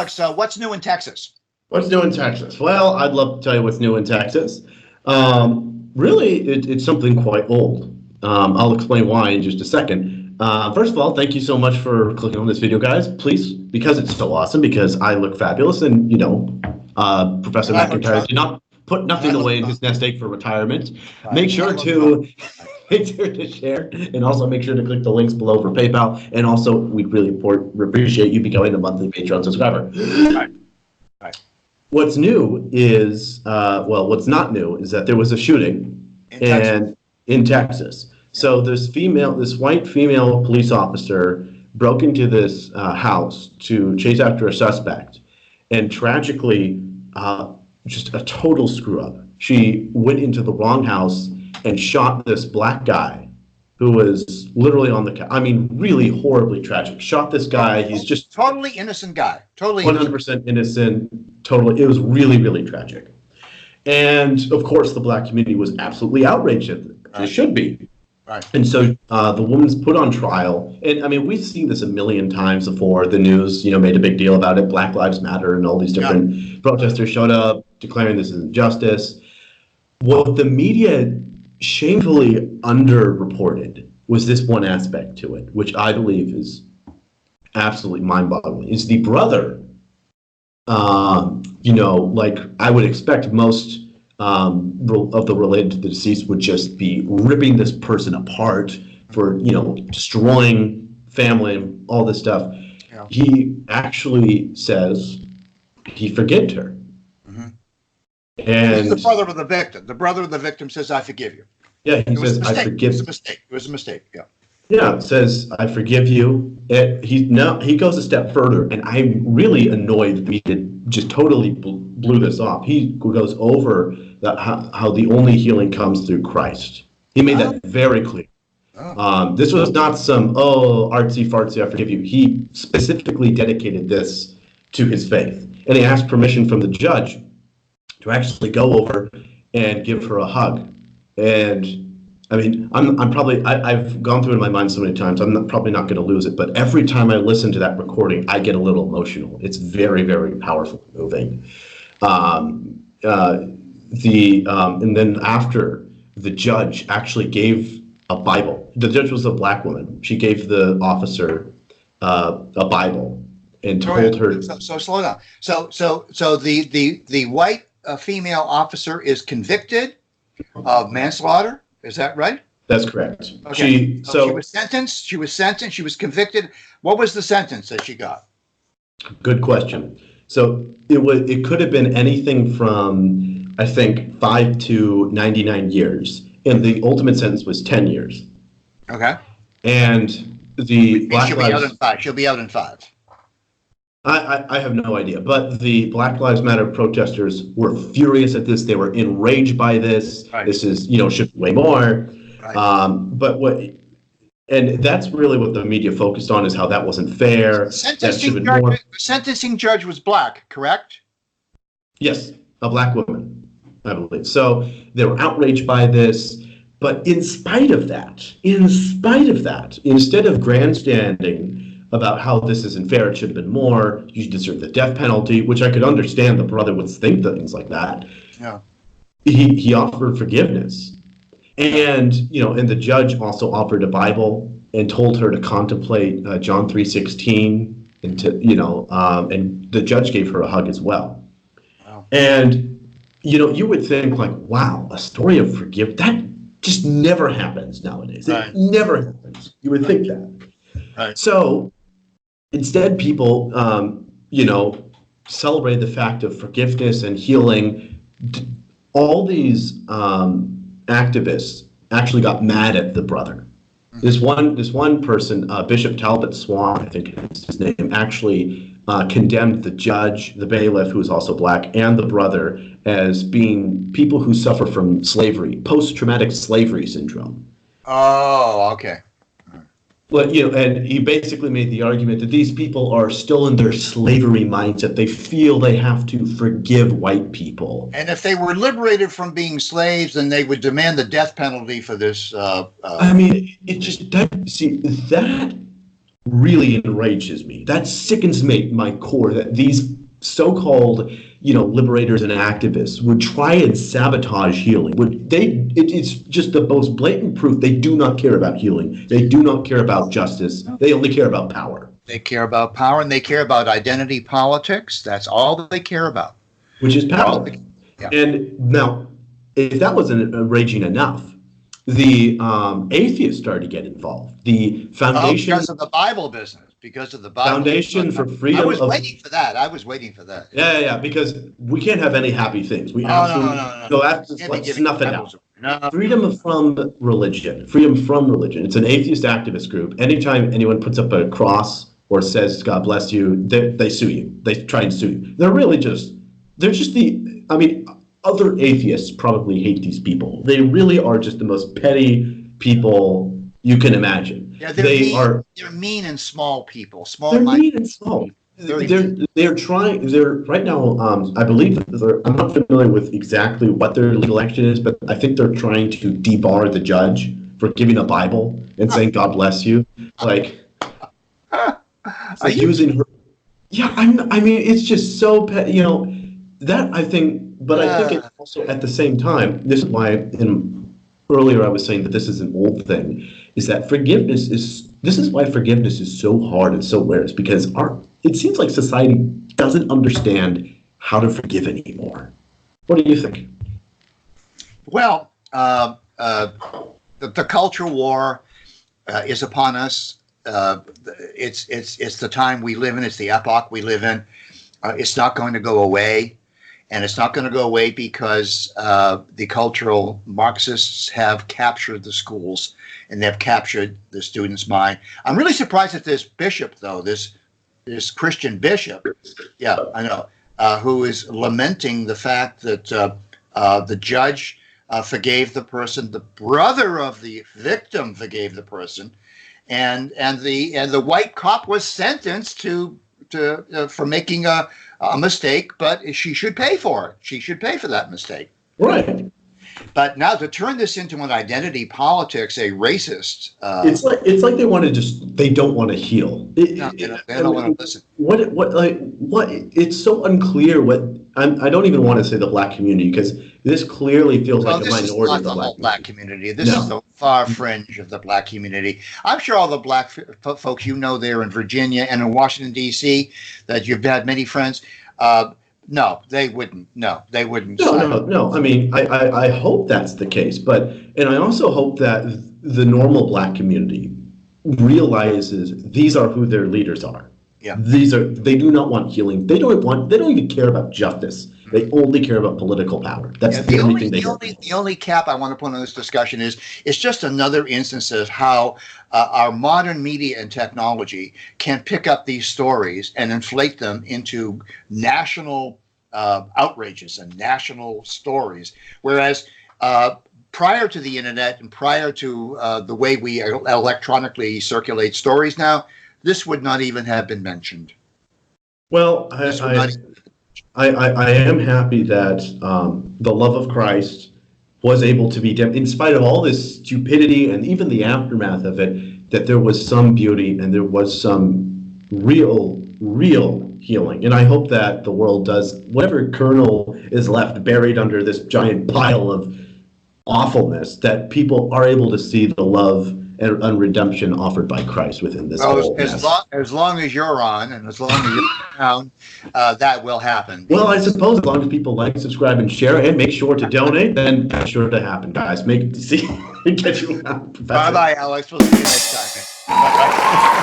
Alex, what's new in Texas? What's new in Texas? Well, I'd love to tell you what's new in Texas. Really, it's something quite old. I'll explain why in just a second. First of all, thank you so much for clicking on this video, guys. Please, because it's so awesome, because I look fabulous, and Professor McIntyre did not put nothing away in his nest egg for retirement. Make sure to share, and also make sure to click the links below for PayPal. And also, we'd really appreciate you becoming a monthly Patreon subscriber. Right. What's new is, what's not new is that there was a shooting in Texas. So this white female police officer broke into this house to chase after a suspect, and tragically, just a total screw up. She went into the wrong house and shot this black guy who was literally on the couch. I mean, really horribly tragic. Shot this guy. He's just totally innocent guy. Totally 100% innocent. Totally. It was really, really tragic. And of course, the black community was absolutely outraged at it. They should be. Right. And so the woman's put on trial. And I mean, we've seen this a million times before. The news, made a big deal about it. Black Lives Matter and all these different protesters showed up declaring this is injustice. What the media shamefully underreported was this one aspect to it, which I believe is absolutely mind-boggling. Is the brother, like I would expect most of the related to the deceased would just be ripping this person apart for, destroying family and all this stuff. Yeah. He actually says he forgave her. Mm-hmm. And the brother of the victim. The brother of the victim says, "I forgive you." Yeah, he says, "I forgive." It was a mistake. It was a mistake. Yeah. Yeah, says, "I forgive you." He goes a step further, and I'm really annoyed that we just totally blew this off. He goes over how the only healing comes through Christ. He made that very clear. This was not some artsy fartsy "I forgive you." He specifically dedicated this to his faith, and he asked permission from the judge to actually go over and give her a hug. And I mean, I've gone through it in my mind so many times, probably not going to lose it, but every time I listen to that recording, I get a little emotional. It's very, very powerful, moving. And then after, the judge actually gave a Bible. The judge was a black woman. She gave the officer a Bible and told her. So slow down. So the white female officer is convicted of manslaughter. Is that right? That's correct. Okay. She was sentenced. She was convicted. What was the sentence that she got? Good question. So it could have been anything from, I think, 5 to 99 years, and the ultimate sentence was 10 years. Okay. And the Black Lives... She'll be out in 5. She'll be out in 5. I have no idea, but the Black Lives Matter protesters were furious at this. They were enraged by this. Right. This is, should be way more. Right. And that's really what the media focused on, is how that wasn't fair. The sentencing judge was black, correct? Yes, a black woman, I believe. So they were outraged by this. But in spite of that, instead of grandstanding about how this isn't fair, it should have been more, you deserve the death penalty, which I could understand the brother would think things like that. Yeah. He offered forgiveness. And, and the judge also offered a Bible and told her to contemplate John 3:16, and and the judge gave her a hug as well. Wow. And, you would think like, wow, a story of forgiveness, that just never happens nowadays. Right. It never happens. You would think that. Right. So instead, people, celebrate the fact of forgiveness and healing. All these activists actually got mad at the brother. This one person, Bishop Talbot Swan, I think is his name, actually condemned the judge, the bailiff, who is also black, and the brother as being people who suffer from slavery, post-traumatic slavery syndrome. Oh, okay. But, and he basically made the argument that these people are still in their slavery mindset. They feel they have to forgive white people. And if they were liberated from being slaves, then they would demand the death penalty for this. I mean, it just doesn't see that really enrages me. That sickens me, my core, that these so-called, liberators and activists would try and sabotage healing. It's just the most blatant proof they do not care about healing. They do not care about justice. They only care about power. They care about power, and they care about identity politics. That's all that they care about. Which is power. Yeah. And now, if that wasn't raging enough, the atheists started to get involved. The foundation, because of the Bible business. Because of the Bible. Foundation for Freedom. I was waiting for that. Yeah. Because we can't have any happy things. We absolutely no. Let's snuff it out. No. Freedom from religion. It's an atheist activist group. Anytime anyone puts up a cross or says "God bless you," they sue you. They try and sue you. Other atheists probably hate these people. They really are just the most petty people you can imagine. Yeah, they're mean and small people. They're mean and small. They're trying. They're right now. I believe I'm not familiar with exactly what their legal action is, but I think they're trying to debar the judge for giving a Bible and saying "God bless you." Using her. Yeah, it's just so petty. That I think. But I think it also, at the same time, this is why earlier I was saying that this is an old thing, is that this is why forgiveness is so hard and so rare. It's because it seems like society doesn't understand how to forgive anymore. What do you think? Well, the culture war is upon us. It's the time we live in. It's the epoch we live in. It's not going to go away. And it's not going to go away because the cultural Marxists have captured the schools and they've captured the students' mind. I'm really surprised at this bishop, though, this Christian bishop, I know, who is lamenting the fact that the judge forgave the person, the brother of the victim forgave the person, and the white cop was sentenced for making a mistake, but she should pay for it. She should pay for that mistake. Right. But now to turn this into an identity politics, a racist. It's like they don't want to heal. They don't want to listen. What? It's so unclear what. I don't even want to say the black community because this clearly feels like a minority of the black community. This is the far fringe of the black community. I'm sure all the black folks there in Virginia and in Washington, D.C., that you've had many friends. No, they wouldn't. No. No. I hope that's the case, and I also hope that the normal black community realizes these are who their leaders are. Yeah. They do not want healing. They don't even care about justice. They only care about political power. That's the only thing they care about. The only cap I want to put on this discussion is it's just another instance of how our modern media and technology can pick up these stories and inflate them into national outrages and national stories. Whereas prior to the internet and prior to the way we electronically circulate stories now, this would not even have been mentioned. Well, I am happy that the love of Christ was able to be, in spite of all this stupidity and even the aftermath of it, that there was some beauty and there was some real healing. And I hope that the world does, whatever kernel is left buried under this giant pile of awfulness, that people are able to see the love and redemption offered by Christ within this whole mess. As long as you're on and as long as you're around, that will happen. Well, I suppose as long as people like, subscribe, and share, and make sure to donate, then that's sure to happen, guys. Get you out. Bye-bye, Alex. We'll see you next time. Bye-bye.